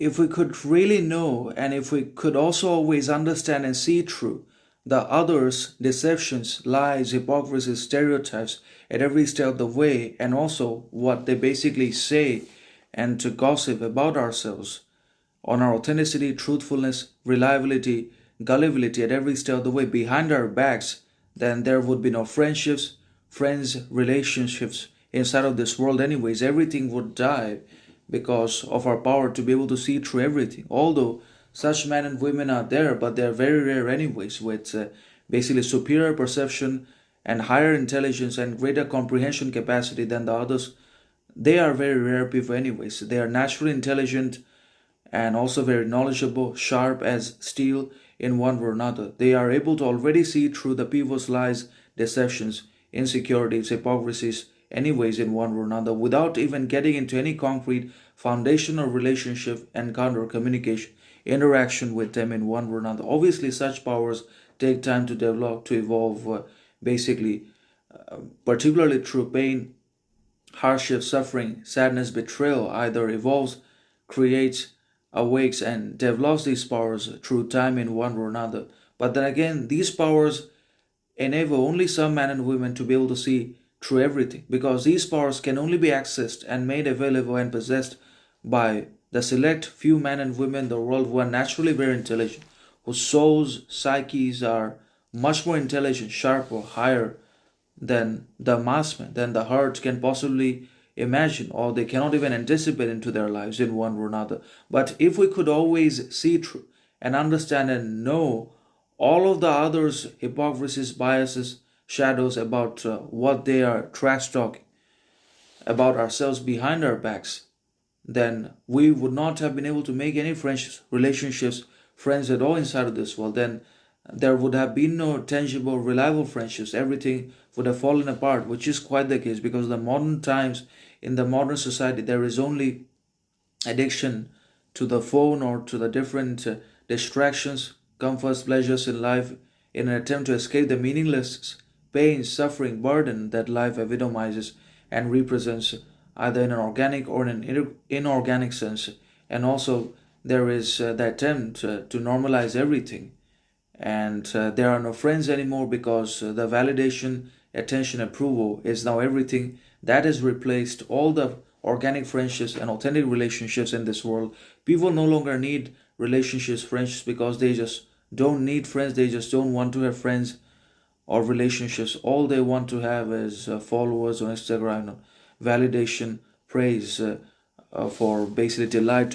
if we could really know, and if we could also always understand and see through the others' deceptions, lies, hypocrisy, stereotypes at every step of the way, and also what they basically say and to gossip about ourselves, on our authenticity, truthfulness, reliability, gullibility at every step of the way behind our backs, then there would be no friendships, friends, relationships inside of this world, anyways. Everything would die because of our power to be able to see through everything. Although such men and women are there, but they're very rare, anyways, with basically superior perception and higher intelligence and greater comprehension capacity than the others. They are very rare people, anyways. They are naturally intelligent and also very knowledgeable, sharp as steel in one way or another. They are able to already see through the people's lies, deceptions, insecurities, hypocrisies, anyways, in one way or another, without even getting into any concrete foundational relationship, encounter, communication, interaction with them in one way or another. Obviously, such powers take time to develop, to evolve, basically, particularly through pain, hardship, suffering, sadness, betrayal, either evolves, creates, awakes, and develops these powers through time in one or another. But then again, these powers enable only some men and women to be able to see through everything, because these powers can only be accessed and made available and possessed by the select few men and women in the world who are naturally very intelligent, whose souls, psyches are much more intelligent, sharper, higher than the massman, than the herd can possibly imagine, or they cannot even anticipate into their lives in one or another. But if we could always see through and understand and know all of the others' hypocrisies, biases, shadows about what they are trash talking about ourselves behind our backs, then we would not have been able to make any friendships, relationships, friends at all inside of this world. Then there would have been no tangible, reliable friendships. Everything would have fallen apart, which is quite the case because the modern times, in the modern society, there is only addiction to the phone or to the different distractions, comforts, pleasures in life in an attempt to escape the meaningless pain, suffering, burden that life epitomizes and represents either in an organic or in an inorganic sense. And also there is the attempt to normalize everything, and there are no friends anymore because the validation, attention, approval is now everything. That has replaced all the organic friendships and authentic relationships in this world. People no longer need relationships, friendships, because they just don't need friends. They just don't want to have friends or relationships. All they want to have is followers on Instagram, validation, praise, for basically delight